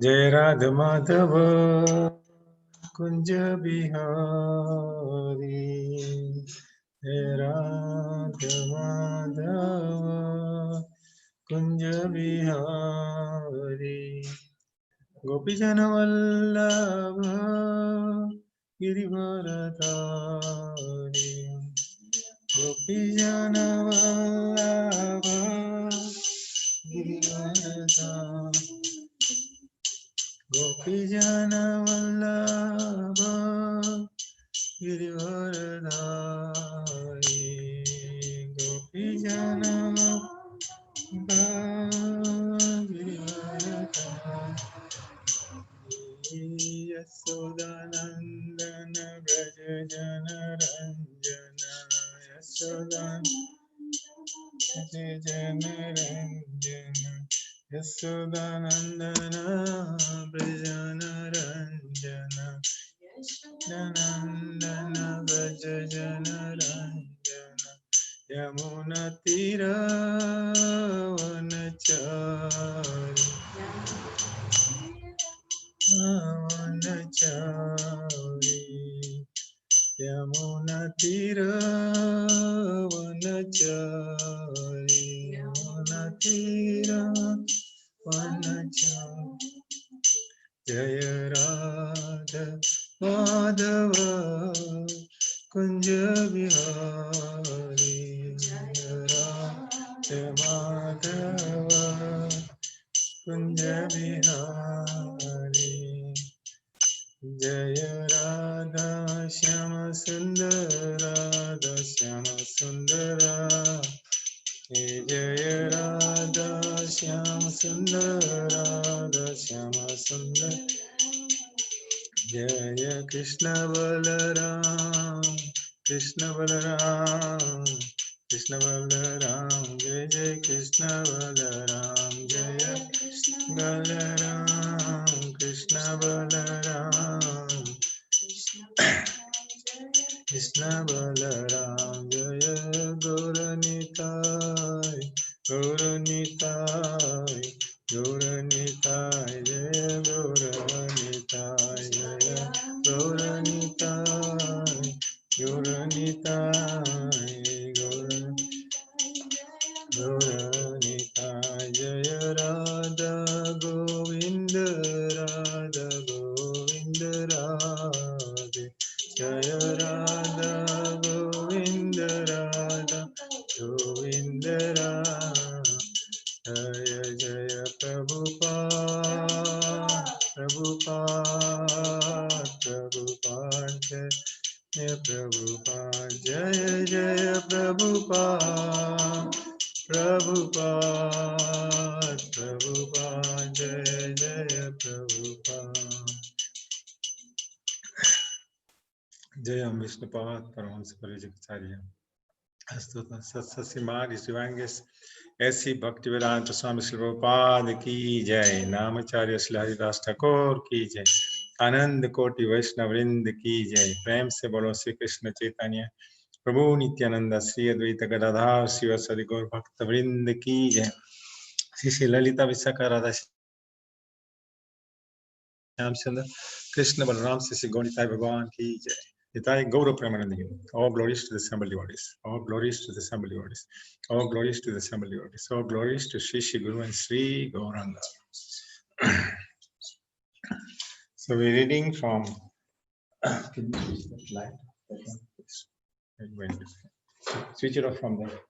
Jai Radha Madhava Kunja Bihari. Jai Radha Madhava Kunja Bihari. Gopijana Vallabha Girivaradari. Gopijana Vallabha Girivaradari. Gopijana Vallabha Girivaradari. Gopijana Vallabha Girivaradari. Yasodanandana Braja Jana Ranjana. Yasodanandana Ranjana. Yasodanandana Brajana Ranjana. Nanandana Brajana Ranjana. Yamuna Tira Vanachari. Vanachari. Yamuna Tira Vanachari. Yamuna Tira Vanachari. Jaya Radha Madhava Kunja Bihari. Jaya Radha Madhava Kunja Bihari. Jaya Radha Shyama Sundara. Radha Shyama Sundara. Jaya Radha Shyama Sundara. Radha Shyama Sundara. Jaya Krishna Balaram. Krishna Balaram. Krishna Balaram. Jaya Jaya Krishna Balaram. Jaya Krishna Balaram. Krishna Balaram. Krishna Balaram. Jaya Gauranitai. Gauranitai. Gauranitai. Jaya Gauranitai. Jaya Gauranitai. Gauranitai. Gauranitai. Jaya Radha Govinda. Radha Govinda Radhe. Jaya Radha Govinda. Radha Govinda Radhe. Jaya Jaya Prabhupada. Prabhupada. Prabhupada. Jaya Prabhupada. Jaya Jaya Prabhupada. Prabhupada. Prabhupada. Jaya Jaya Prabhupada. Jayam Vishnupad Paramahansa Parijakacharya. Astuta Satsasimadhi Sivanges. ऐसी भक्ति वेदांत स्वामी श्री प्रभुपाद की जय। नामचार्य श्री हरिदास ठाकुर की जय। आनंद कोटि वैष्णव वृंद की जय। प्रेम से बोलो श्री कृष्ण चैतन्य प्रभु नित्यानंद श्री अद्वैत गदाधर शिवसदि गौर भक्त वृंद की जय। श्री श्री ललिता विशाखा राधा श्याम सुंदर कृष्ण बलराम श्री गौनिताय भगवान की जय। Nitai Gaura Premanandi. All glories to the assembled devotees. All glories to the assembled devotees. All glories to the assembled devotees. All glories to Sri Sri Guru and Sri Gauranga. So we're reading from switch it off from there.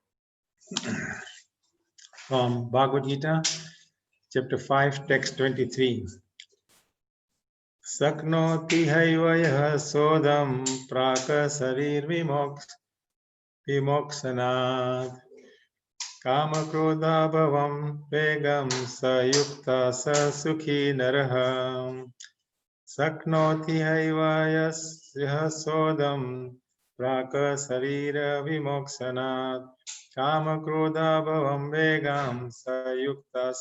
From Bhagavad Gita, chapter 5, text 23. śaknotīhaiva soḍhuṁ prāk śarīra-vimokṣaṇāt kāma-krodhodbhavaṁ vegaṁ yuktaḥ sukhī naraḥ śaknotīhaiva soḍhuṁ prāk śarīra-vimokṣaṇāt kāma-krodhodbhavaṁ vegaṁ yuktaḥ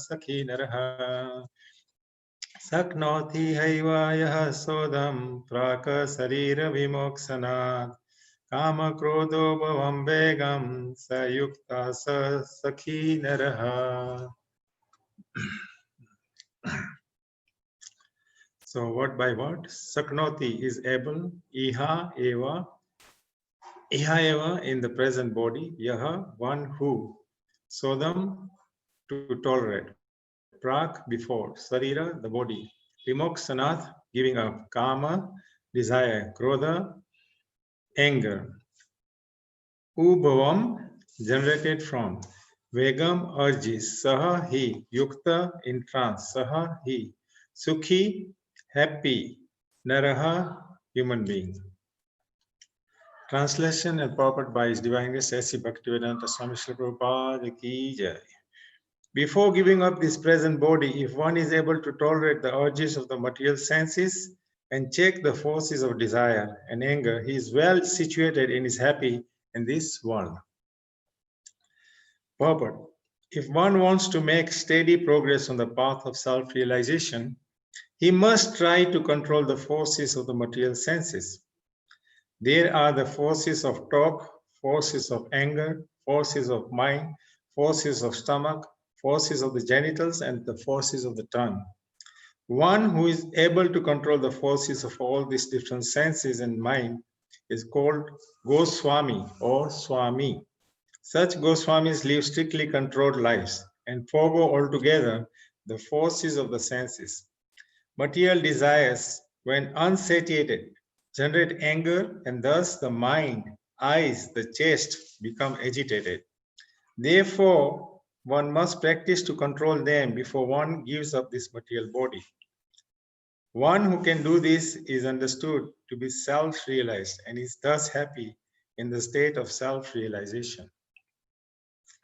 sukhī naraḥ śaknotīhaiva soḍhuṁ prāk śarīra-vimokṣaṇāt kāma-krodhodbhavaṁ vegaṁ yuktaḥ sukhī naraḥ. So word by word, śaknoti is able, iha eva in the present body, yaha, one who, soḍhuṁ, to tolerate, prāk, before, śarīra, the body, vimokṣaṇāt, giving up, kāma, desire, krodha, anger, bhavam, generated from, vegaṁ, urges, saha, he, yuktaḥ, in trance, saha, he, sukhī, happy, naraḥ, human being. Translation and purport by His Divine Grace A.C. Bhaktivedanta Swami Srila Prabhupada Ki Jai. Before giving up this present body, if one is able to tolerate the urges of the material senses and check the forces of desire and anger, he is well situated and is happy in this world. Purport. If one wants to make steady progress on the path of self-realization, he must try to control the forces of the material senses. There are the forces of talk, forces of anger, forces of mind, forces of stomach, forces of the genitals, and the forces of the tongue. One who is able to control the forces of all these different senses and mind is called Goswami or Swami. Such Goswamis live strictly controlled lives and forego altogether the forces of the senses. Material desires, when unsatiated, generate anger, and thus the mind, eyes, the chest become agitated. Therefore, one must practice to control them before one gives up this material body. One who can do this is understood to be self-realized and is thus happy in the state of self-realization.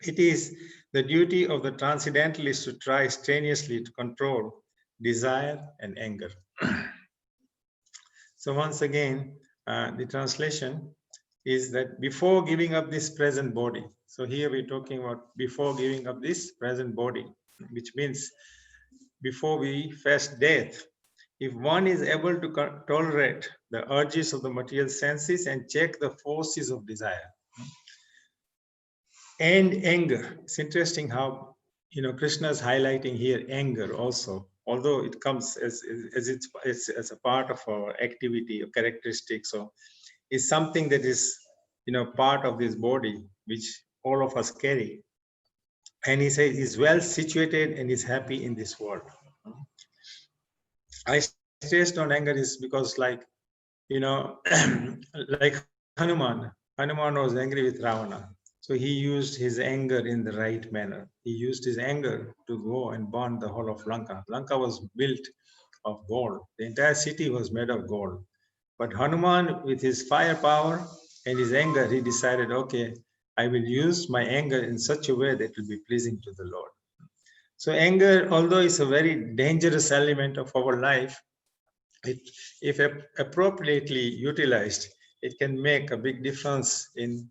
It is the duty of the transcendentalist to try strenuously to control desire and anger. So once again, the translation is that before giving up this present body, so here we're talking about before giving up this present body, which means before we face death, if one is able to tolerate the urges of the material senses and check the forces of desire and anger. It's interesting how, Krishna is highlighting here anger also, although it comes as a part of our activity or characteristic. So it's something that is, part of this body, which all of us carry. And he says he's well situated and is happy in this world. I stressed on anger is because like Hanuman was angry with Ravana. So he used his anger in the right manner. He used his anger to go and burn the whole of Lanka. Lanka was built of gold. The entire city was made of gold. But Hanuman, with his firepower and his anger, he decided, okay, I will use my anger in such a way that will be pleasing to the Lord. So anger, although it's a very dangerous element of our life, if appropriately utilized, it can make a big difference in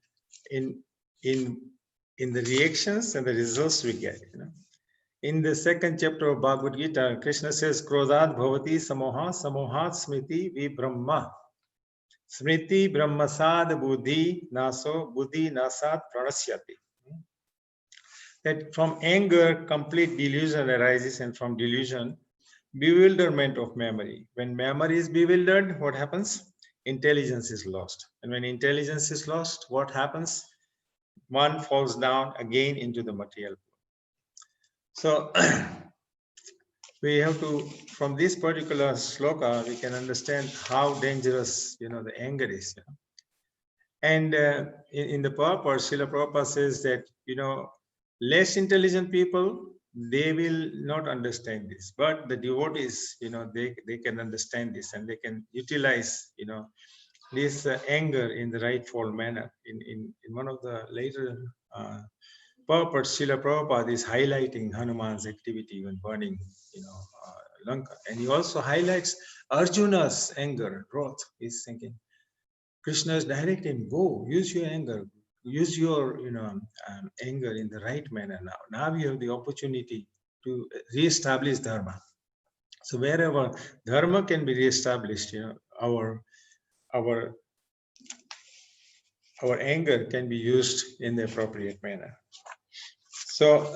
the reactions and the results we get. In the second chapter of Bhagavad Gita, Krishna says, "Krodhat bhavati samoha, samohat smriti vibrahma. Smriti brahmasad buddhi naso, buddhi nasat pranasyati." That from anger, complete delusion arises, and from delusion, bewilderment of memory. When memory is bewildered, what happens? Intelligence is lost. And when intelligence is lost, what happens? One falls down again into the material. So we have to, from this particular sloka, we can understand how dangerous, the anger is. And in the purport, Srila Prabhupada says that, less intelligent people, they will not understand this, but the devotees, they can understand this and they can utilize, this anger in the rightful manner. In one of the later purports, Srila Prabhupada is highlighting Hanuman's activity when burning, Lanka, and he also highlights Arjuna's anger, wrath. He's thinking, Krishna is directing, go, use your anger. Use your anger in the right manner now. Now you have the opportunity to re-establish dharma. So wherever dharma can be re-established, our anger can be used in the appropriate manner. So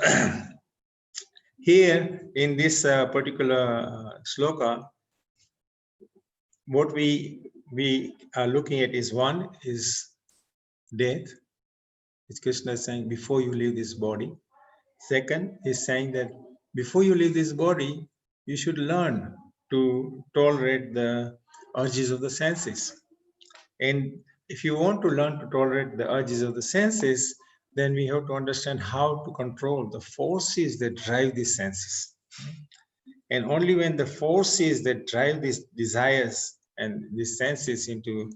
here in this particular sloka, what we are looking at is, one is death. It's Krishna is saying before you leave this body. Second is saying that before you leave this body, you should learn to tolerate the urges of the senses. And if you want to learn to tolerate the urges of the senses, then we have to understand how to control the forces that drive these senses. And only when the forces that drive these desires and these senses into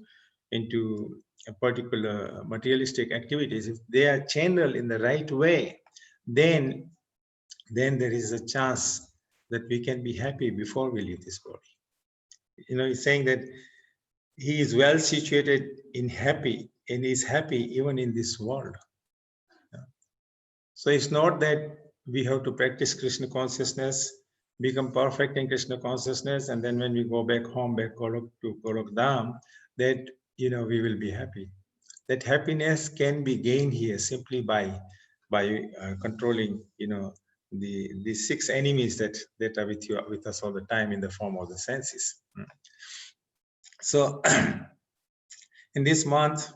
a particular materialistic activities, if they are channeled in the right way, then there is a chance that we can be happy before we leave this body. You know, he's saying that he is well situated in happy, and is happy even in this world. So it's not that we have to practice Krishna consciousness, become perfect in Krishna consciousness, and then when we go back home, back to Golok Dham, that, you know, we will be happy. That happiness can be gained here simply by controlling, you know, the six enemies that are with us all the time in the form of the senses. So in this month,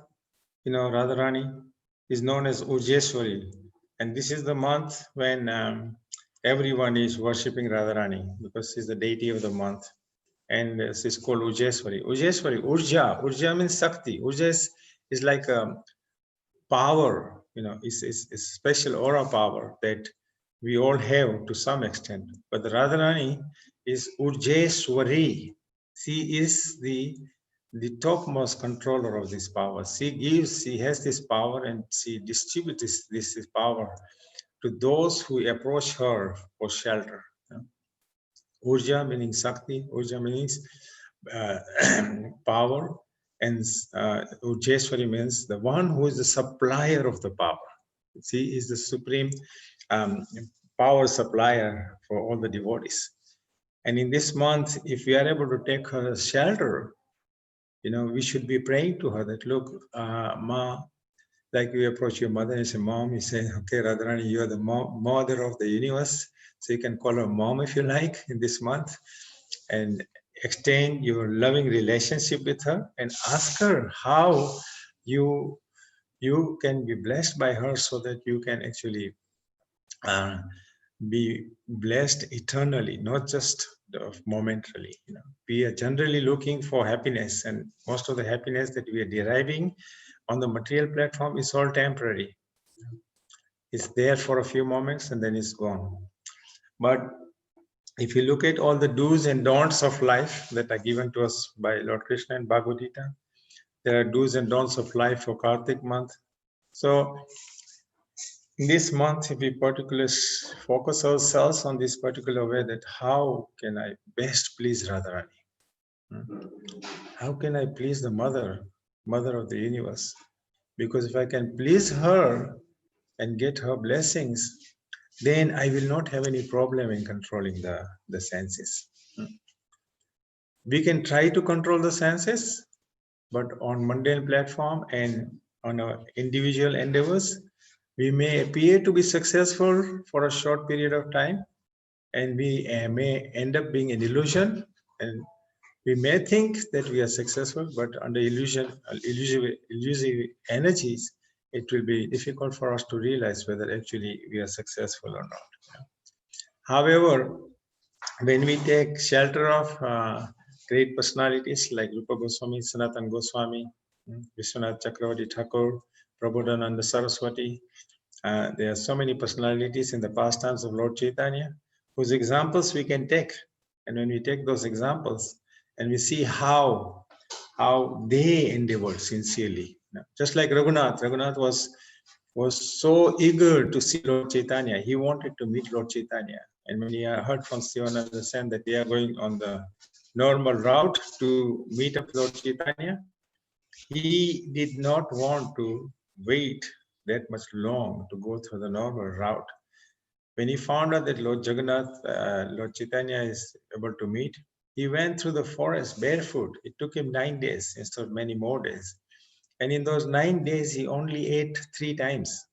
you know, Radharani is known as Ujeshwari, and this is the month when everyone is worshipping Radharani, because she's the deity of the month, and she's called Ujeshwari. Ujeshwari, Urja means Shakti. Urja is like a power, you know, is special aura power that we all have to some extent. But the Radharani is Urjeshwari. She is the topmost controller of this power. She has this power, and she distributes this power to those who approach her for shelter. Urja meaning Shakti, Urja means power, and Ujeshwari means the one who is the supplier of the power. She is the supreme power supplier for all the devotees. And in this month, if we are able to take her shelter, you know, we should be praying to her that, look, Ma, like you approach your mother and say, Mom, you say, okay, Radharani, you are the mother of the universe. So you can call her Mom if you like in this month, and extend your loving relationship with her and ask her how you can be blessed by her, so that you can actually be blessed eternally, not just momentarily. You know, we are generally looking for happiness, and most of the happiness that we are deriving on the material platform is all temporary. It's there for a few moments and then it's gone. But if you look at all the do's and don'ts of life that are given to us by Lord Krishna in Bhagavad Gita, there are do's and don'ts of life for Kartik month. So in this month, if we particularly focus ourselves on this particular way, that how can I best please Radharani? How can I please the mother of the universe? Because if I can please her and get her blessings, then I will not have any problem in controlling the senses. We can try to control the senses, but on mundane platform and on our individual endeavors, we may appear to be successful for a short period of time, and we may end up being an illusion, and we may think that we are successful, but under illusive energies, it will be difficult for us to realize whether actually we are successful or not. However, when we take shelter of great personalities like Rupa Goswami, Sanatana Goswami, Vishwanath Chakravarti Thakur, Prabodhananda Saraswati, there are so many personalities in the pastimes of Lord Chaitanya whose examples we can take. And when we take those examples and we see how they endeavored sincerely, just like Raghunath was so eager to see Lord Chaitanya. He wanted to meet Lord Chaitanya. And when he heard from Sivananda Sen that they are going on the normal route to meet up with Lord Chaitanya, he did not want to wait that much long to go through the normal route. When he found out that Lord Chaitanya is able to meet, he went through the forest barefoot. It took him 9 days instead of many more days. And in those 9 days, he only ate 3 times.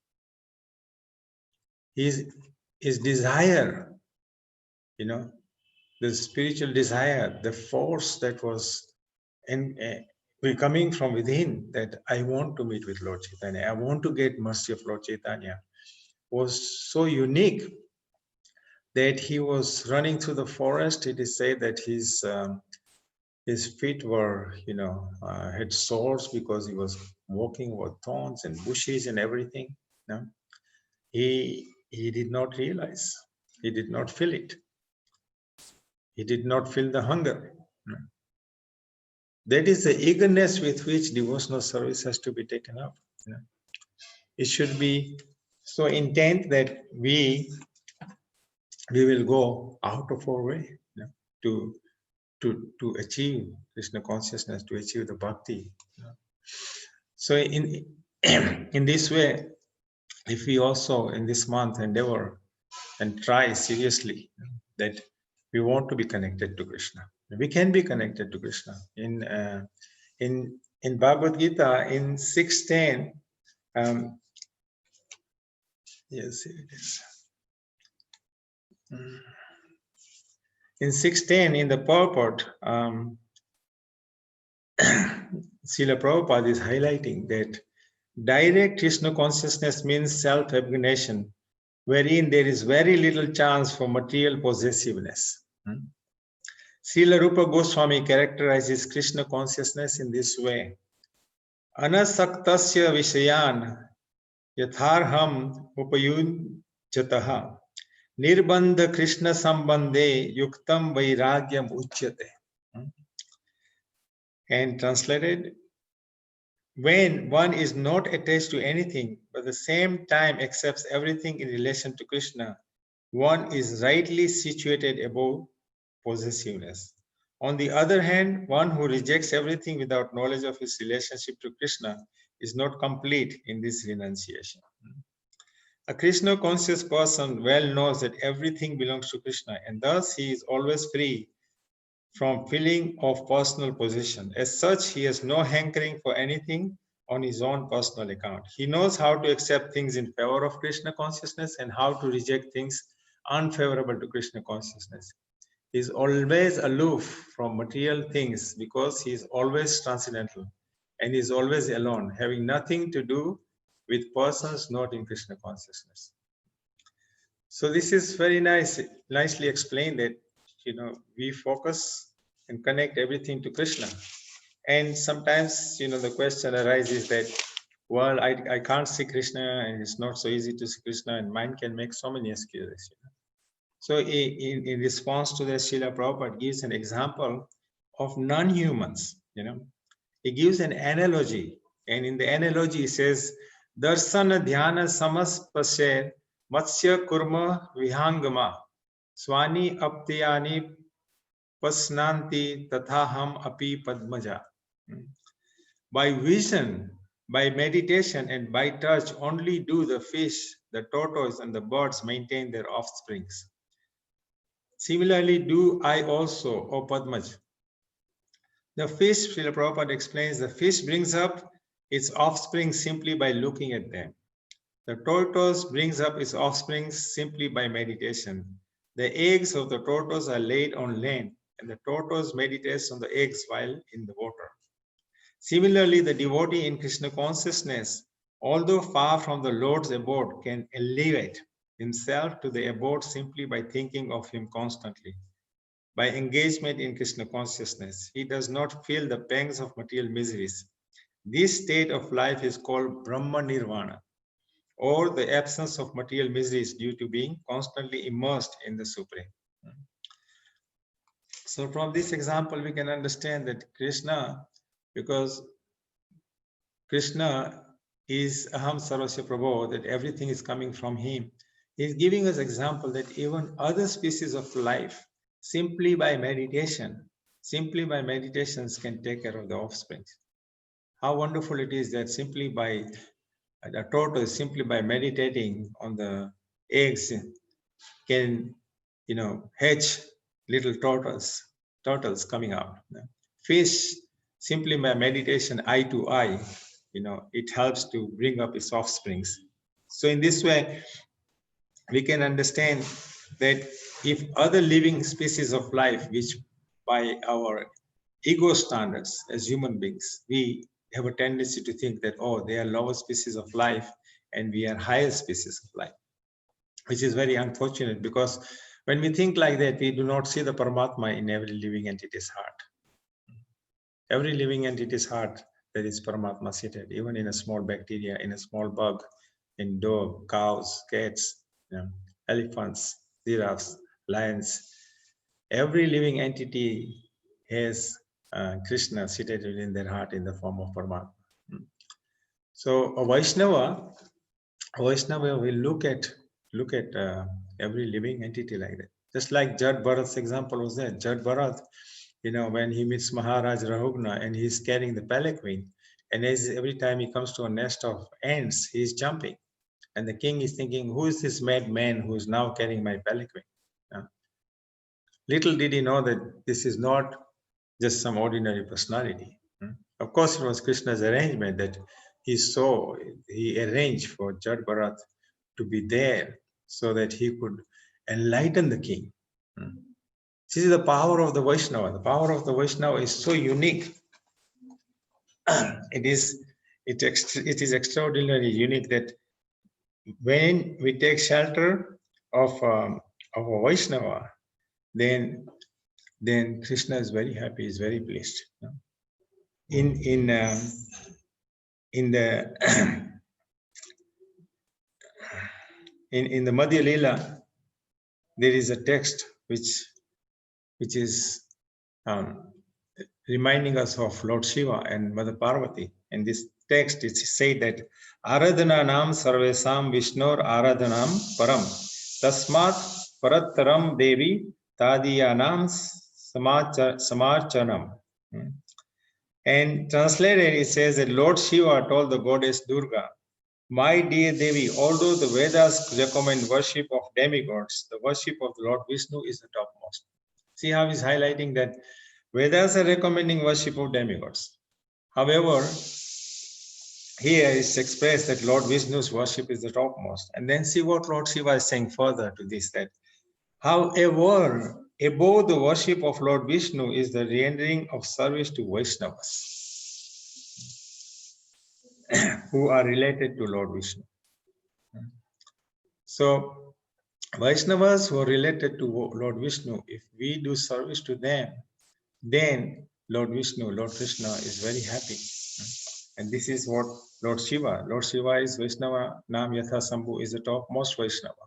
His desire, you know, the spiritual desire, the force that was we're coming from within, that I want to meet with Lord Chaitanya, I want to get mercy of Lord Chaitanya, was so unique that he was running through the forest. It is said that his feet were, had sores because he was walking over thorns and bushes and everything. No? He did not realize. He did not feel it. He did not feel the hunger. No? That is the eagerness with which devotional service has to be taken up. You know? It should be so intent that we will go out of our way, to achieve Krishna consciousness, to achieve the bhakti. So in this way, if we also in this month endeavor and try seriously that we want to be connected to Krishna, we can be connected to Krishna. In Bhagavad Gita in 6:10, yes, it is. In 6:10, in the purport, Srila Prabhupada is highlighting that direct Krishna consciousness means self-abnegation, wherein there is very little chance for material possessiveness. Srila Rupa Goswami characterizes Krishna consciousness in this way: Anasaktasya vishayan yatharham upayunjataha nirbandha Krishna sambandhe yuktam vairagyam uchyate. And translated, when one is not attached to anything, but at the same time accepts everything in relation to Krishna, one is rightly situated above possessiveness. On the other hand, one who rejects everything without knowledge of his relationship to Krishna is not complete in this renunciation. A Krishna conscious person well knows that everything belongs to Krishna, and thus he is always free from feeling of personal possession. As such, he has no hankering for anything on his own personal account. He knows how to accept things in favor of Krishna consciousness and how to reject things unfavorable to Krishna consciousness. He is always aloof from material things because he is always transcendental and is always alone, having nothing to do with persons not in Krishna consciousness. So this is very nicely explained that we focus and connect everything to Krishna. And sometimes, the question arises that, well, I can't see Krishna and it's not so easy to see Krishna, and mind can make so many excuses. So in response to this, Srila Prabhupada gives an example of non-humans. He gives an analogy, and in the analogy he says, Darsana dhyana samaspasher matsya kurma vihangama swani aptiyani pasnanti tathaham api padmaja. By vision, by meditation, and by touch, only do the fish, the tortoise, and the birds maintain their offsprings. Similarly, do I also, O Padmaj. The fish, Srila Prabhupada explains, the fish brings up its offspring simply by looking at them. The tortoise brings up its offspring simply by meditation. The eggs of the tortoise are laid on land, and the tortoise meditates on the eggs while in the water. Similarly, the devotee in Krishna consciousness, although far from the Lord's abode, can elevate himself to the abode simply by thinking of him constantly. By engagement in Krishna consciousness, he does not feel the pangs of material miseries. This state of life is called Brahma Nirvana, or the absence of material miseries due to being constantly immersed in the Supreme. So from this example, we can understand that Krishna, because Krishna is Aham Sarvasya Prabhu, that everything is coming from him. He is giving us example that even other species of life, simply by meditations can take care of the offspring. How wonderful it is that simply by a tortoise, simply by meditating on the eggs, can hatch little turtles coming out. Fish, simply by meditation eye to eye, it helps to bring up its offsprings. So in this way, we can understand that if other living species of life, which by our ego standards as human beings, we have a tendency to think that, oh, they are lower species of life and we are higher species of life, which is very unfortunate, because when we think like that, we do not see the Paramatma in every living entity's heart. Every living entity's heart, there is Paramatma seated, even in a small bacteria, in a small bug, in dog, cows, cats, elephants, giraffes, lions. Every living entity has Krishna seated within their heart in the form of Paramatma. So a Vaishnava will look at every living entity like that. Just like Jad Bharat's example was there. Jad Bharat, when he meets Maharaj Rahugna and he's carrying the palanquin, and every time he comes to a nest of ants, he's jumping. And the king is thinking, who is this mad man who is now carrying my palanquin? Little did he know that this is not just some ordinary personality. Of course, it was Krishna's arrangement that he arranged for Jad Bharat to be there so that he could enlighten the king. This is the power of the Vaishnava. The power of the Vaishnava is so unique. It is extraordinarily unique that when we take shelter of a Vaishnava, then Krishna is very happy, is very pleased. In the in the Madhya Leela, there is a text which is reminding us of Lord Shiva and Mother Parvati. In this text, it says that Aradhananam sarvesam Vishnor Aradhanam param tasmat parattaram devi tadiyanam samarchanam. And translated, it says that Lord Shiva told the goddess Durga, my dear Devi, although the Vedas recommend worship of demigods, the worship of the Lord Vishnu is the topmost. See how he's highlighting that Vedas are recommending worship of demigods. However, here it's expressed that Lord Vishnu's worship is the topmost. And then see what Lord Shiva is saying further to this, that however, above the worship of Lord Vishnu is the rendering of service to Vaishnavas who are related to Lord Vishnu. So, Vaishnavas who are related to Lord Vishnu, if we do service to them, then Lord Vishnu, Lord Krishna is very happy. And this is what Lord Shiva is Vaishnava, Nam Yatha Sambhu is the topmost Vaishnava.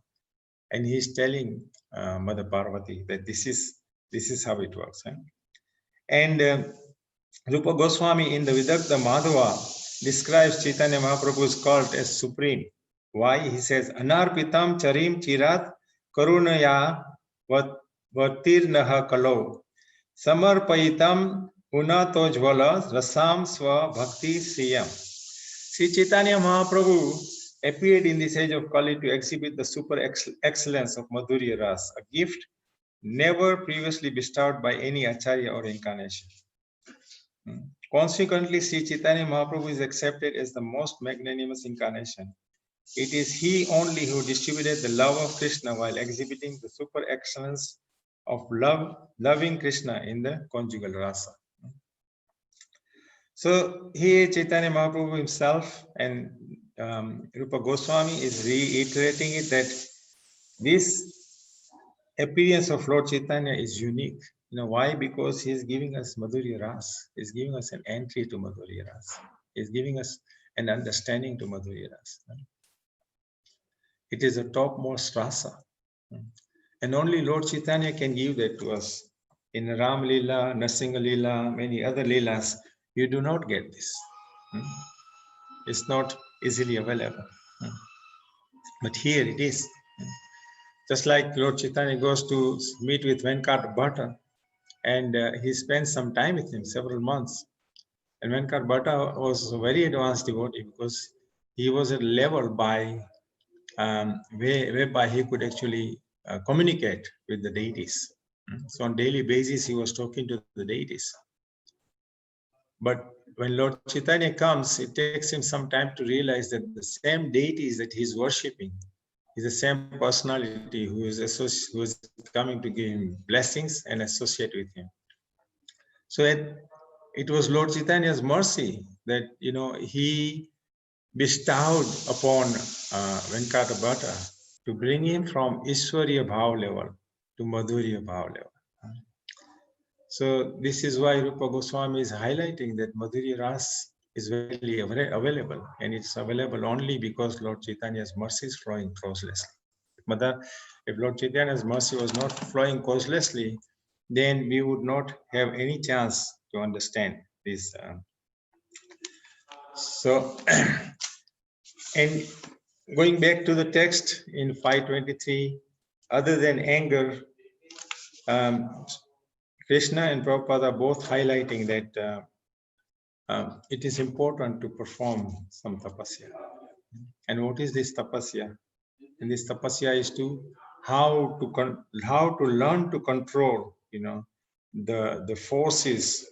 And he is telling Mother Parvati that this is how it works. And Rupa Goswami in the Vidagdha Madhava describes Chaitanya Mahaprabhu's cult as supreme. Why? He says, Anarpitam charim chirat karunaya vatirnaha kalo samarpayitam unatojvala rasam swa bhakti sriyam. Sri Chaitanya Mahaprabhu appeared in this age of Kali to exhibit the super excellence of Madhurya Ras, a gift never previously bestowed by any Acharya or incarnation. Consequently, Sri Chaitanya Mahaprabhu is accepted as the most magnanimous incarnation. It is he only who distributed the love of Krishna while exhibiting the super excellence of loving Krishna in the conjugal rasa. So here Chaitanya Mahaprabhu himself and Rupa Goswami is reiterating it that this appearance of Lord Chaitanya is unique. Why? Because he is giving us Madhurya Ras. He is giving us an entry to Madhurya Ras. He is giving us an understanding to Madhurya Ras. It is a topmost rasa. And only Lord Chaitanya can give that to us. In Ram Leela, Narsingha Leela, many other Leelas, you do not get this. It's not easily available. But here it is. Just like Lord Chaitanya goes to meet with Venkat Bhatta, and he spends some time with him, several months. And Venkat Bhatta was a very advanced devotee because he was at a level whereby he could actually communicate with the deities. So on a daily basis, he was talking to the deities. But when Lord Chaitanya comes, it takes him some time to realize that the same deities that he's worshipping is the same personality who is coming to give him blessings and associate with him. So it was Lord Chaitanya's mercy that, he bestowed upon Venkata Bhatta to bring him from Ishwariya Bhav level to Madhurya Bhav level. So this is why Rupa Goswami is highlighting that Madhurya Ras is readily available, and it's available only because Lord Chaitanya's mercy is flowing causelessly. If Lord Chaitanya's mercy was not flowing causelessly, then we would not have any chance to understand this. And going back to the text in 523, other than anger, Krishna and Prabhupada are both highlighting that it is important to perform some tapasya. And what is this tapasya? And this tapasya is how to learn to control, the forces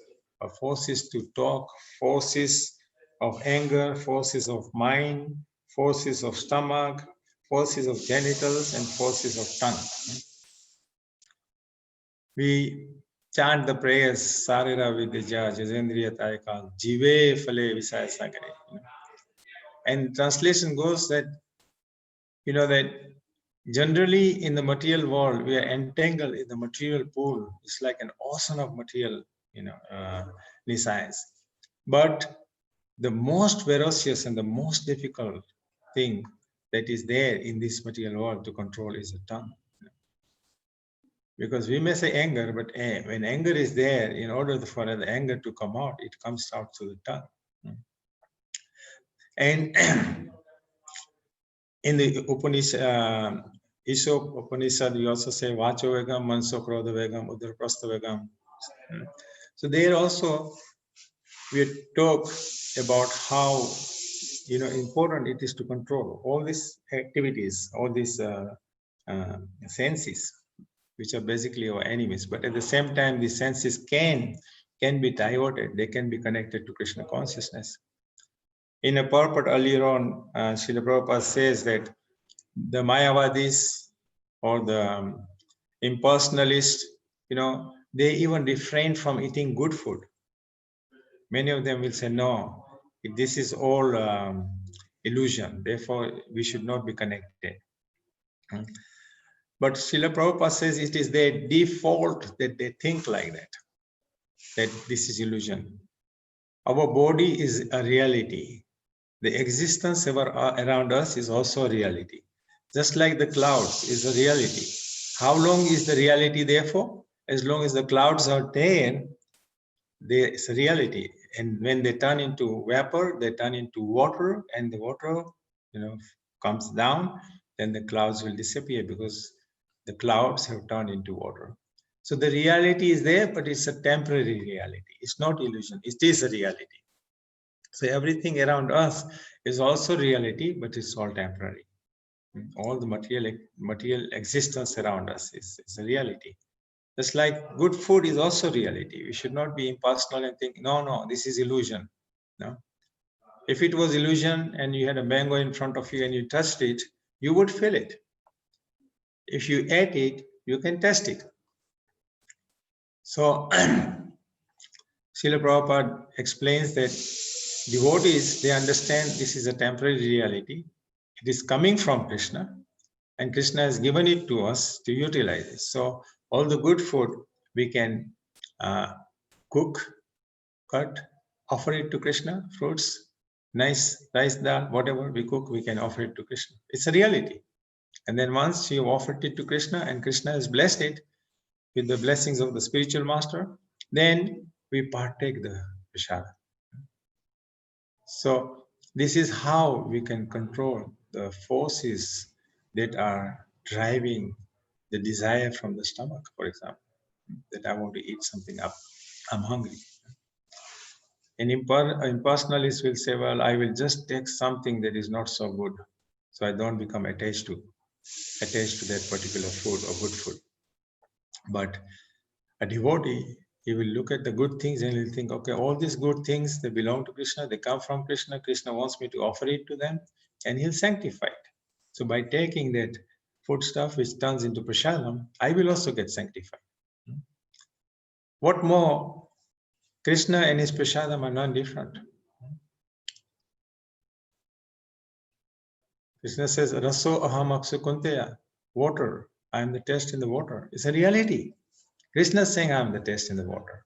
to talk, forces of anger, forces of mind, forces of stomach, forces of genitals, and forces of tongue. We chant the prayers, śarīra-vimokṣaṇāt, jajendriya-tāyaka, jive phale visaya sagare. And translation goes that, that generally in the material world, we are entangled in the material pool. It's like an ocean of material, desires. But the most ferocious and the most difficult thing that is there in this material world to control is the tongue. Because we may say anger, but when anger is there, in order for the anger to come out, it comes out through the tongue. And in the Upanishad, Upanishad, we also say vacho vegaṁ, manso krodho vegaṁ, udarprastha vegaṁ. So there also we talk about how important it is to control all these activities, all these senses, which are basically our enemies. But at the same time, the senses can be diverted. They can be connected to Krishna consciousness. In a purport earlier on, Srila Prabhupada says that the Mayavadis or the impersonalists, they even refrain from eating good food. Many of them will say, no, this is all illusion. Therefore, we should not be connected. But Srila Prabhupada says it is their default that they think like that this is illusion. Our body is a reality. The existence around us is also a reality. Just like the clouds is a reality. How long is the reality there for? As long as the clouds are there, it's a reality. And when they turn into vapor, they turn into water, and the water, comes down, then the clouds will disappear because the clouds have turned into water. So the reality is there, but it's a temporary reality. It's not illusion. It is a reality. So everything around us is also reality, but it's all temporary. All the material existence around us is a reality. Just like good food is also reality. We should not be impersonal and think, no, this is illusion. No. If it was illusion and you had a mango in front of you and you touched it, you would feel it. If you ate it, you can taste it. So Srila Prabhupada explains that devotees, they understand this is a temporary reality. It is coming from Krishna, and Krishna has given it to us to utilize it. So all the good food we can cook, cut, offer it to Krishna, fruits, nice rice dal, whatever we cook, we can offer it to Krishna. It's a reality. And then once you offered it to Krishna and Krishna has blessed it with the blessings of the spiritual master, then we partake the prasada. So this is how we can control the forces that are driving the desire from the stomach, for example, that I want to eat something up, I'm hungry. And impersonalists will say, well, I will just take something that is not so good, so I don't become attached to that particular food or good food. But a devotee, he will look at the good things and he'll think, okay, all these good things, they belong to Krishna, they come from Krishna, Krishna wants me to offer it to them, and he'll sanctify it. So by taking that food stuff which turns into prasadam, I will also get sanctified. What more Krishna and his prasadam are not different. Krishna says, Raso aham aksu kunteya, water. I am the taste in the water. It's a reality. Krishna is saying, I am the taste in the water.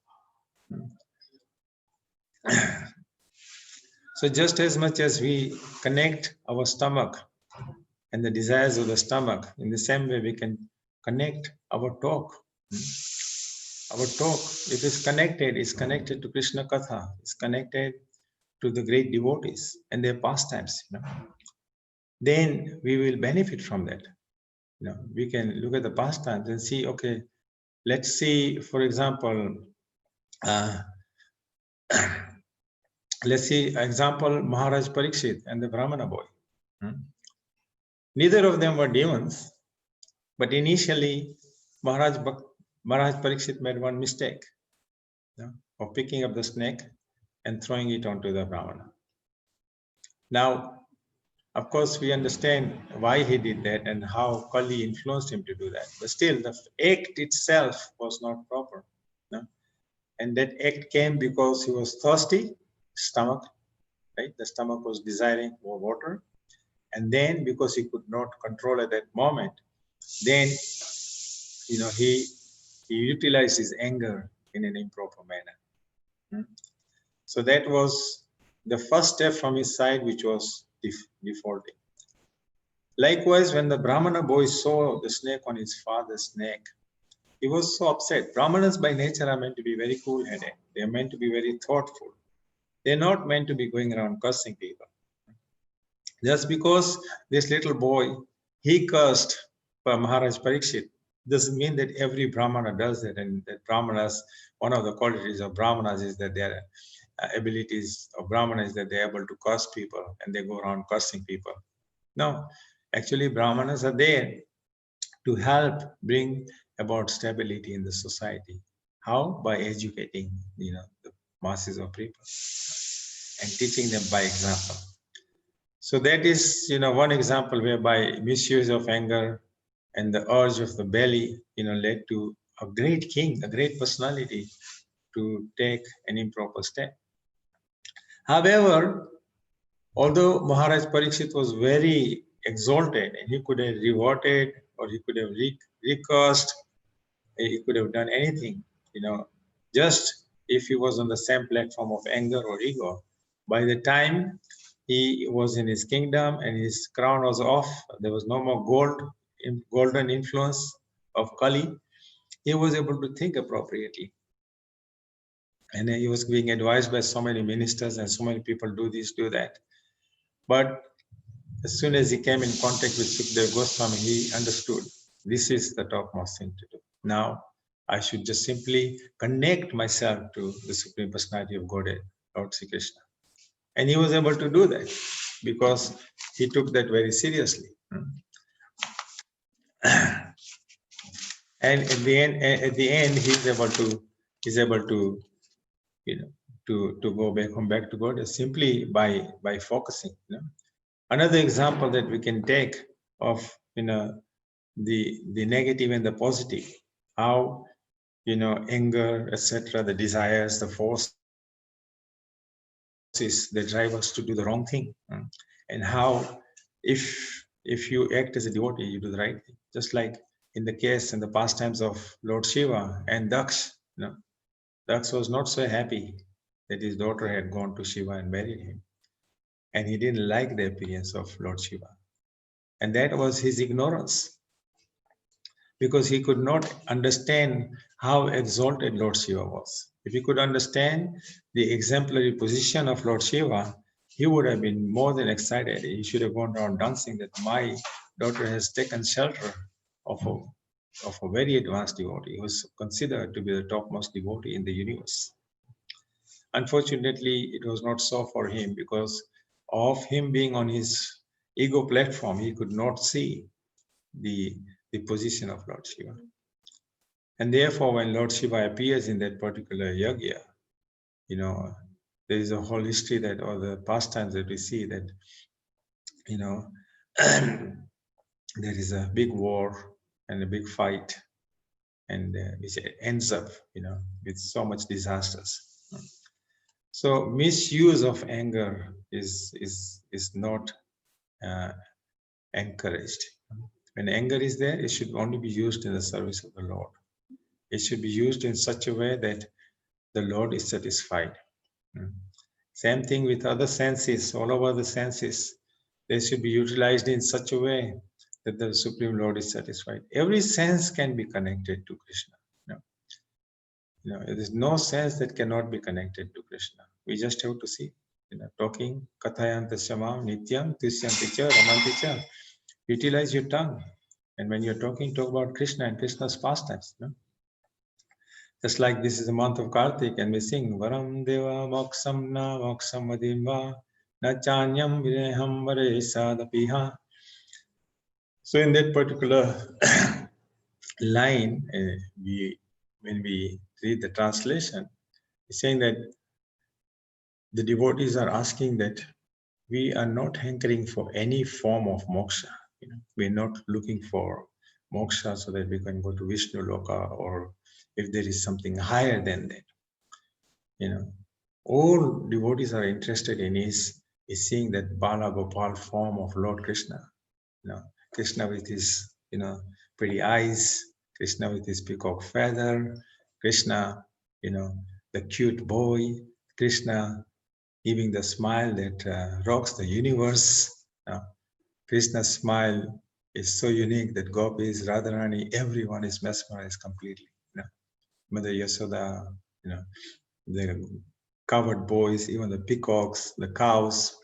So just as much as we connect our stomach and the desires of the stomach, in the same way we can connect our talk. Our talk, if it's connected to Krishna Katha, it's connected to the great devotees and their pastimes. Then we will benefit from that. We can look at the pastimes and see, okay, let's see, for example, let's see example Maharaj Parikshit and the Brahmana boy. Neither of them were demons, but initially Maharaj Parikshit made one mistake of picking up the snake and throwing it onto the Brahmana. Now, of course, we understand why he did that and how Kali influenced him to do that. But still, the act itself was not proper. And that act came because he was thirsty, stomach, right? The stomach was desiring more water. And then because he could not control at that moment, then, he utilized his anger in an improper manner. So that was the first step from his side, which was defaulting. Likewise, when the Brahmana boy saw the snake on his father's neck, he was so upset. Brahmanas by nature are meant to be very cool-headed. They are meant to be very thoughtful. They're not meant to be going around cursing people. Just because this little boy, he cursed for Maharaj Parikshit, doesn't mean that every Brahmana does that, and that Brahmanas, one of the qualities of Brahmanas is that their abilities of Brahmana is that they're able to curse people and they go around cursing people. No, actually Brahmanas are there to help bring about stability in the society. How? By educating, the masses of people and teaching them by example. So that is, one example whereby misuse of anger and the urge of the belly, led to a great king, a great personality to take an improper step. However, although Maharaj Parikshit was very exalted and he could have reverted or he could have recursed, he could have done anything, just if he was on the same platform of anger or ego. By the time he was in his kingdom and his crown was off, there was no more golden influence of Kali, he was able to think appropriately. And he was being advised by so many ministers and so many people, do this, do that. But as soon as he came in contact with Sukadeva Goswami, he understood this is the topmost thing to do. Now, I should just simply connect myself to the Supreme Personality of Godhead, Lord Sri Krishna. And he was able to do that because he took that very seriously. And at the end, he's able to to go back to God simply by focusing. Another example that we can take of the negative and the positive, how anger, etc., the desires, the forces that drive us to do the wrong thing, and how if you act as a devotee, you do the right thing. Just like in the case and the pastimes of Lord Shiva and Daksh, Daksh was not so happy that his daughter had gone to Shiva and married him. And he didn't like the appearance of Lord Shiva. And that was his ignorance, because he could not understand how exalted Lord Shiva was. If he could understand the exemplary position of Lord Shiva, he would have been more than excited. He should have gone around dancing that my daughter has taken shelter of a very advanced devotee who is considered to be the topmost devotee in the universe. Unfortunately, it was not so for him, because of him being on his ego platform, he could not see the position of Lord Shiva. And therefore, when Lord Shiva appears in that particular yagya, there is a whole history that, or the pastimes that we see that, there is a big war and a big fight, and which ends up, with so much disasters. So misuse of anger is not encouraged. When anger is there, it should only be used in the service of the Lord. It should be used in such a way that the Lord is satisfied. Same thing with other senses, all over the senses. They should be utilized in such a way that the Supreme Lord is satisfied. Every sense can be connected to Krishna. There is no sense that cannot be connected to Krishna. We just have to see. Talking, kathayanta shamam, nityam, tisyanti cha, ramanti cha. Utilize your tongue. And when you're talking, talk about Krishna and Krishna's pastimes. Just like this is the month of Kartik, and we sing Varam Deva Moksam Na Moksam Vadimva Na Chanyam Vireham Vare Sadapiha. So in that particular line, when we read the translation, it's saying that the devotees are asking that we are not hankering for any form of moksha. We're not looking for moksha so that we can go to Vishnu Loka, or if there is something higher than that. All devotees are interested in is seeing that Bala Gopal form of Lord Krishna. Krishna with his pretty eyes, Krishna with his peacock feather, Krishna, the cute boy, Krishna giving the smile that rocks the universe. Krishna's smile is so unique that Gopis, Radharani, everyone is mesmerized completely. Mother Yasoda, the covered boys, even the peacocks, the cows,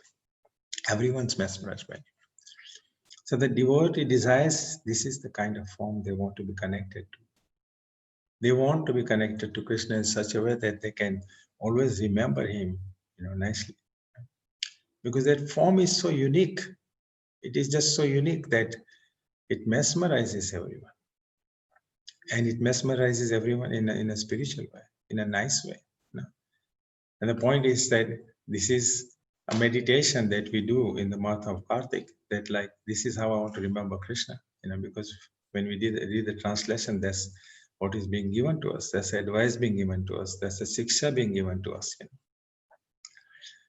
everyone's mesmerized by it. So the devotee desires, this is the kind of form they want to be connected to. They want to be connected to Krishna in such a way that they can always remember him, nicely. Because that form is so unique. It is just so unique that it mesmerizes everyone. And it mesmerizes everyone in a spiritual way, in a nice way. And the point is that this is a meditation that we do in the month of Kartik, that like, this is how I want to remember Krishna, because when we read the translation, that's what is being given to us. That's advice being given to us. That's a siksha being given to us.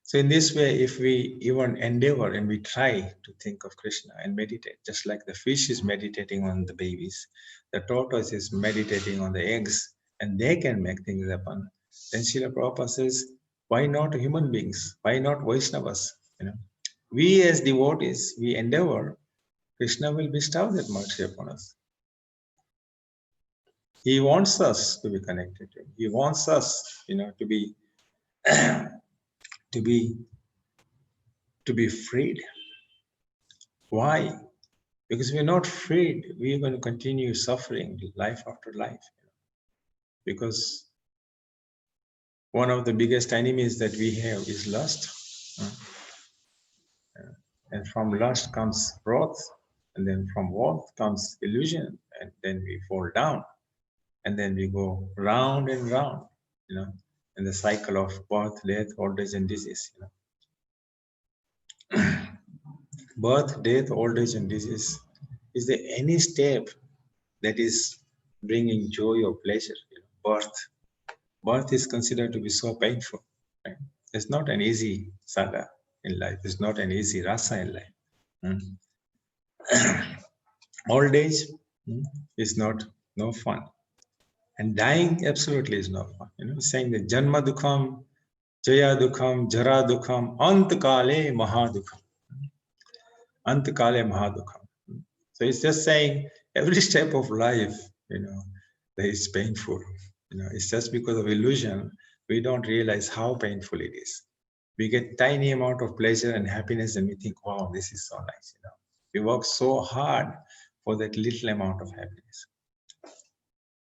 So in this way, if we even endeavor and we try to think of Krishna and meditate, just like the fish is meditating on the babies, the tortoise is meditating on the eggs, and they can make things happen, then Srila Prabhupada says, why not human beings? Why not Vaishnavas? We as devotees, we endeavor, Krishna will bestow that mercy upon us. He wants us to be connected to him. He wants us, to be to be freed. Why? Because we're not freed, we're going to continue suffering life after life. Because one of the biggest enemies that we have is lust. And from lust comes wrath, and then from wrath comes illusion, and then we fall down. And then we go round and round, in the cycle of birth, death, old age, and disease. Birth, death, old age, and disease. Is there any step that is bringing joy or pleasure? Birth is considered to be so painful. Right? It's not an easy saga in life. It's not an easy rasa in life. Old age is no fun. And dying absolutely is no fun. Saying that Janma Dukham, Jaya Dukham, Jara Dukham, Antakale Mahadukham. Antakale Mahadukham. So it's just saying every step of life, that is painful. It's just because of illusion, we don't realize how painful it is. We get tiny amount of pleasure and happiness and we think, wow, this is so nice. We work so hard for that little amount of happiness.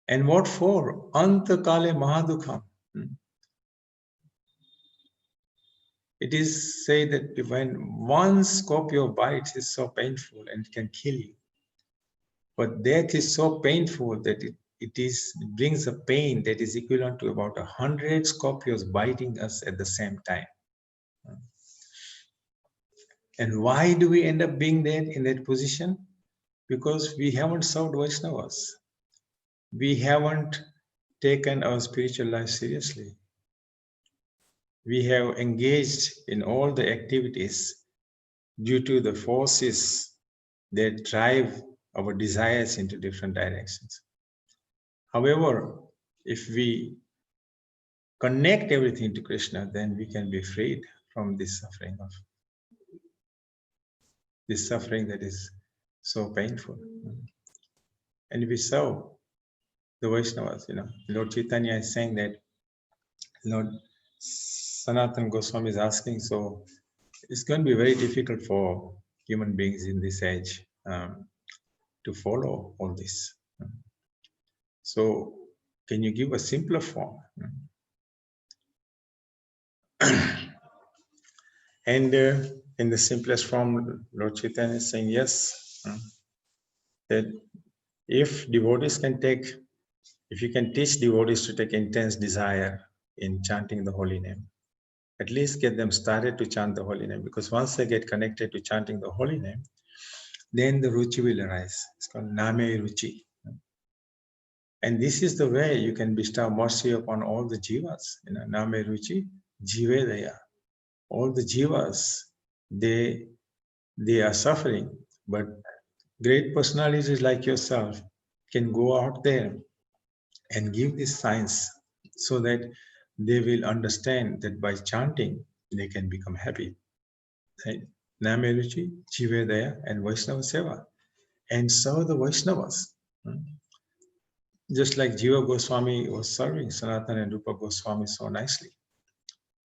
And what for? Antakale Mahadukham. It is said that when one scorpio bites, is so painful and it can kill you. But death is so painful that it brings a pain that is equivalent to about 100 scorpions biting us at the same time. And why do we end up being there in that position? Because we haven't served Vaishnavas. We haven't taken our spiritual life seriously. we have engaged in all the activities due to the forces that drive our desires into different directions. However, if we connect everything to Krishna, then we can be freed from this suffering that is so painful. And we serve the Vaishnavas, Lord Chaitanya is saying that, Lord Sanatana Goswami is asking, so it's going to be very difficult for human beings in this age to follow all this. So can you give a simpler form? And in the simplest form, Lord Chaitanya is saying, yes, that if devotees can if you can teach devotees to take intense desire in chanting the holy name, at least get them started to chant the holy name, because once they get connected to chanting the holy name, then the ruchi will arise. It's called name ruchi. And this is the way you can bestow mercy upon all the jivas. Name ruchi, jive daya. All the jivas, they are suffering, but great personalities like yourself can go out there and give this signs so that they will understand that by chanting, they can become happy. Right? Nameruchi, Jivedaya, and Vaishnava Seva. And serve the Vaishnavas. Just like Jiva Goswami was serving Sanatana and Rupa Goswami so nicely.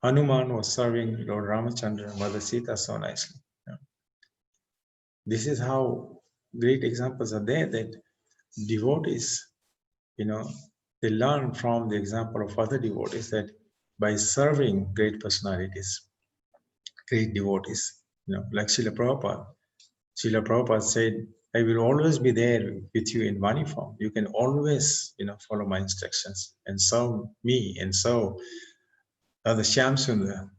Hanuman was serving Lord Ramachandra and Mother Sita so nicely. This is how great examples are there that devotees, they learn from the example of other devotees that by serving great personalities, great devotees, like Srila Prabhupada. Srila Prabhupada said, I will always be there with you in Vani form. You can always, follow my instructions and serve me and serve the Shyamsundar,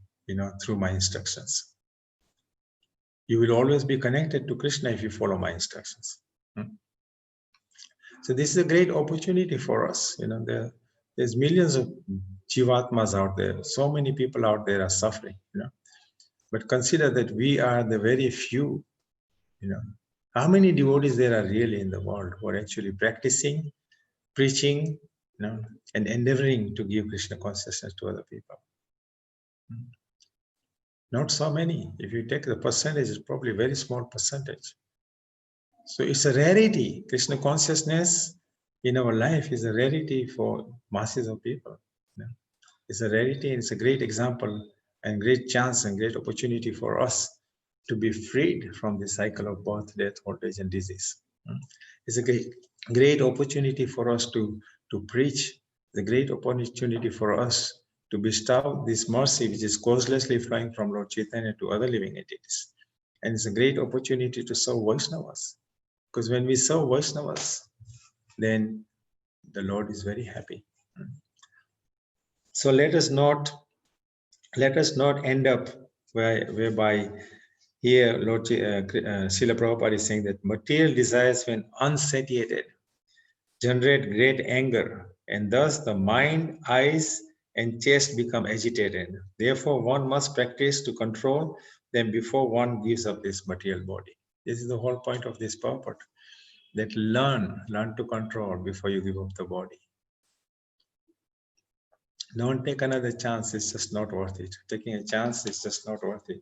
through my instructions. You will always be connected to Krishna if you follow my instructions. So this is a great opportunity for us. There's millions of jivatmas out there. So many people out there are suffering. But consider that we are the very few. How many devotees there are really in the world who are actually practicing, preaching, and endeavoring to give Krishna consciousness to other people? Not so many. If you take the percentage, it's probably a very small percentage. So it's a rarity. Krishna consciousness in our life is a rarity for masses of people. It's a rarity, and it's a great example and great chance and great opportunity for us to be freed from the cycle of birth, death, old age, and disease. It's a great opportunity for us to preach. The great opportunity for us to bestow this mercy which is causelessly flowing from Lord Chaitanya to other living entities. And it's a great opportunity to serve Vaishnavas. Because when we serve Vaishnavas, then the Lord is very happy. So let us not end up whereby here Lord Srila Prabhupada is saying that material desires, when unsatiated, generate great anger, and thus the mind, eyes, and chest become agitated. Therefore, one must practice to control them before one gives up this material body. This is the whole point of this purport, that learn to control before you give up the body. Don't take another chance, it's just not worth it. Taking a chance is just not worth it.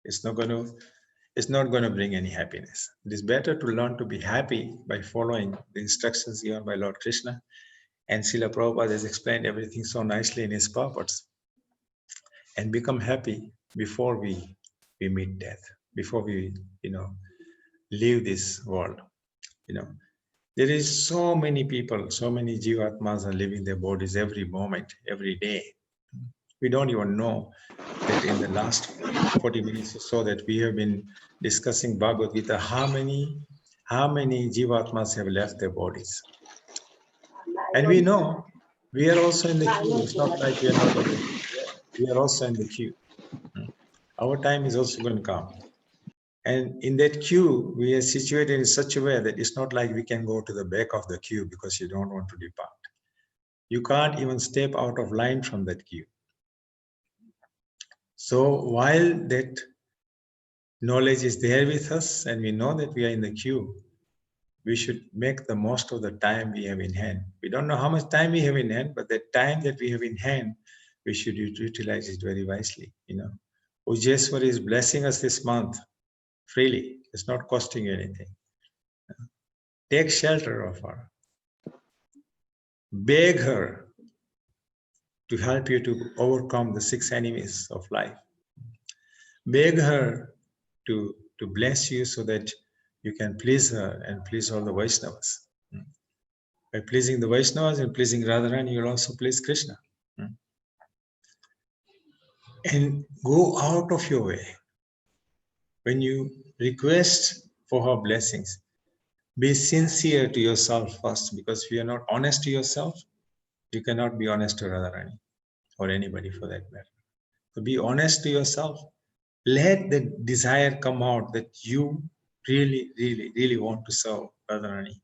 It's not going to bring any happiness. It is better to learn to be happy by following the instructions given by Lord Krishna. And Srila Prabhupada has explained everything so nicely in his purports. And become happy before we meet death, before we, leave this world. There is so many people, so many jivatmas are leaving their bodies every moment, every day. We don't even know that in the last 40 minutes or so that we have been discussing Bhagavad Gita, how many jivatmas have left their bodies. And we know we are also in the queue. It's not like we are not in the queue. We are also in the queue. Our time is also going to come. And in that queue, we are situated in such a way that it's not like we can go to the back of the queue because you don't want to depart. You can't even step out of line from that queue. So while that knowledge is there with us and we know that we are in the queue, we should make the most of the time we have in hand. We don't know how much time we have in hand, but the time that we have in hand, we should utilize it very wisely. Ujeshwari is blessing us this month freely. It's not costing you anything. Take shelter of her. Beg her to help you to overcome the 6 enemies of life. Beg her to bless you so that you can please her and please all the Vaishnavas. By pleasing the Vaishnavas and pleasing Radharani, you'll also please Krishna. And go out of your way. When you request for her blessings, be sincere to yourself first, because if you are not honest to yourself, you cannot be honest to Radharani or anybody for that matter. So be honest to yourself. Let the desire come out that you really, really, really want to serve Radharani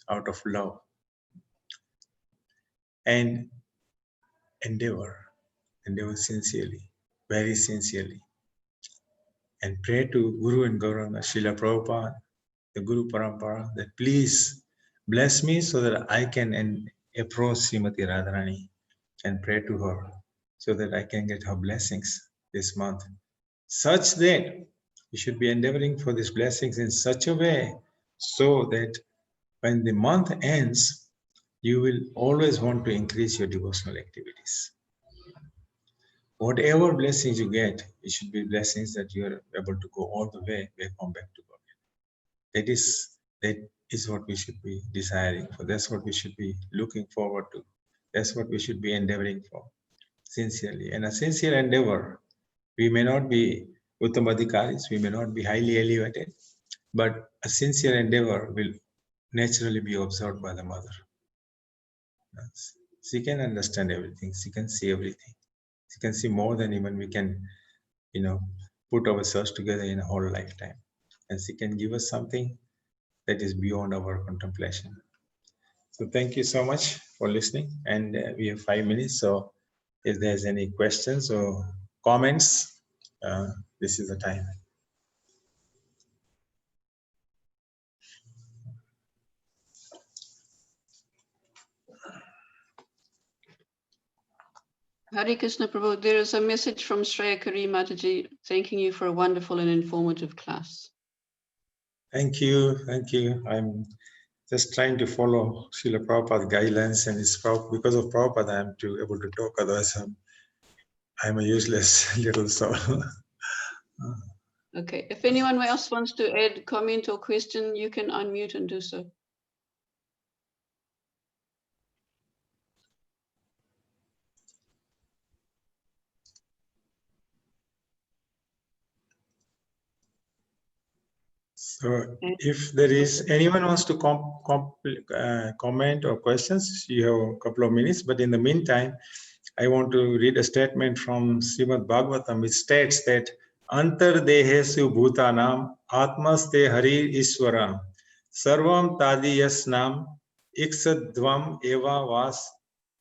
out of love. And endeavor sincerely, very sincerely. And pray to Guru and Gauranga, Srila Prabhupada, the Guru Parampara, that please bless me so that I can approach Srimati Radharani and pray to her so that I can get her blessings this month. Such that you should be endeavoring for these blessings in such a way so that when the month ends, you will always want to increase your devotional activities. Whatever blessings you get, it should be blessings that you are able to go all the way back to God. That is what we should be desiring for. That's what we should be looking forward to. That's what we should be endeavoring for, sincerely. And a sincere endeavor, we may not be Uttamadhikaris, we may not be highly elevated, but a sincere endeavor will naturally be observed by the mother. She can understand everything, she can see everything. She can see more than even we can, put ourselves together in a whole lifetime. And she can give us something that is beyond our contemplation. So thank you so much for listening. And we have 5 minutes. So if there's any questions or comments, this is the time. Hare Krishna Prabhu, there is a message from Shreya Kari Mataji thanking you for a wonderful and informative class. Thank you. I'm just trying to follow Srila Prabhupada's guidelines, and it's because of Prabhupada I'm able to talk, otherwise I'm a useless little soul. Okay, if anyone else wants to add comment or question, you can unmute and do so. So if there is anyone wants to comment or questions, you have a couple of minutes. But in the meantime, I want to read a statement from Srimad Bhagavatam, which states that Antardehesu bhutanam atmaste hari iswaram sarvam tadiyasnam iksadvam eva vas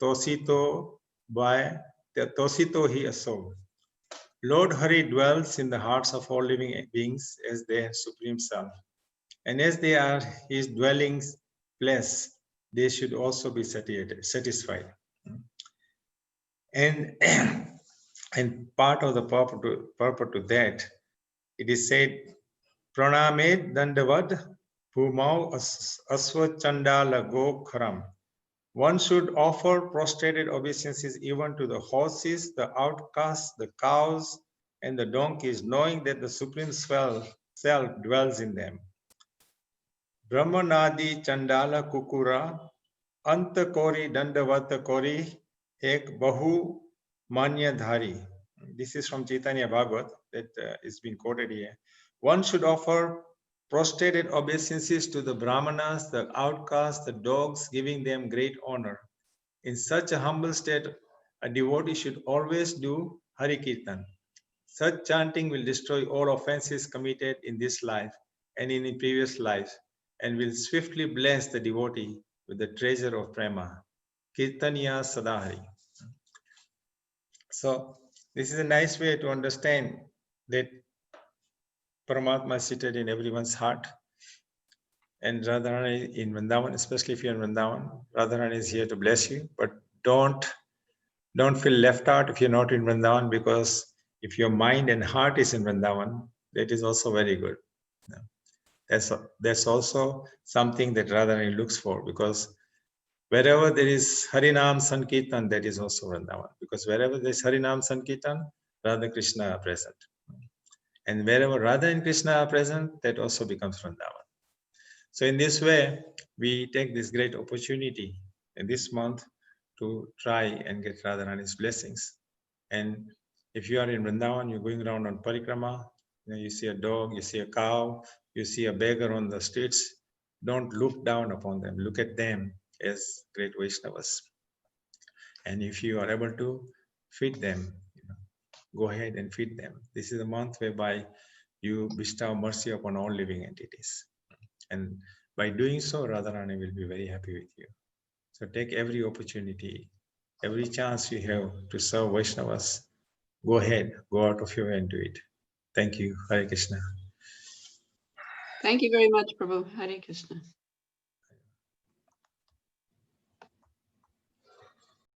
tosito hi aso. Lord Hari dwells in the hearts of all living beings as their Supreme Self. And as they are His dwellings place, they should also be satisfied. And part of the purport to that, it is said, Pranamed Dandavad Bhumau Aswa Chandala Go Kharam. One should offer prostrated obeisances even to the horses, the outcasts, the cows, and the donkeys, knowing that the Supreme Self dwells in them. Brahmanadi Chandala Kukura, Anta Kori Dandavata Kori, Ek Bahu Manya Dhari. This is from Chaitanya Bhagavad that is being quoted here. One should offer prostrated obeisances to the Brahmanas, the outcasts, the dogs, giving them great honor. In such a humble state, a devotee should always do Hari Kirtan. Such chanting will destroy all offenses committed in this life and in the previous life, and will swiftly bless the devotee with the treasure of prema. Kirtaniya Sadahari. So This is a nice way to understand that Paramatma is seated in everyone's heart. And Radharani in Vrindavan, especially if you're in Vrindavan, Radharani is here to bless you. But don't feel left out if you're not in Vrindavan, because if your mind and heart is in Vrindavan, that is also very good. That's also something that Radharani looks for, because wherever there is Harinam Sankirtan, that is also Vrindavan. Because wherever there is Harinam Sankirtan, Radha Krishna are present. And wherever Radha and Krishna are present, that also becomes Vrindavan. So in this way, we take this great opportunity in this month to try and get Radharani's blessings. And if you are in Vrindavan, you're going around on parikrama, you see a dog, you see a cow, you see a beggar on the streets, don't look down upon them. Look at them as great Vaishnavas. And if you are able to feed them, go ahead and feed them. This is a month whereby you bestow mercy upon all living entities. And by doing so, Radharani will be very happy with you. So take every opportunity, every chance you have to serve Vaishnavas, go ahead, go out of your way and do it. Thank you. Hare Krishna. Thank you very much, Prabhu. Hare Krishna.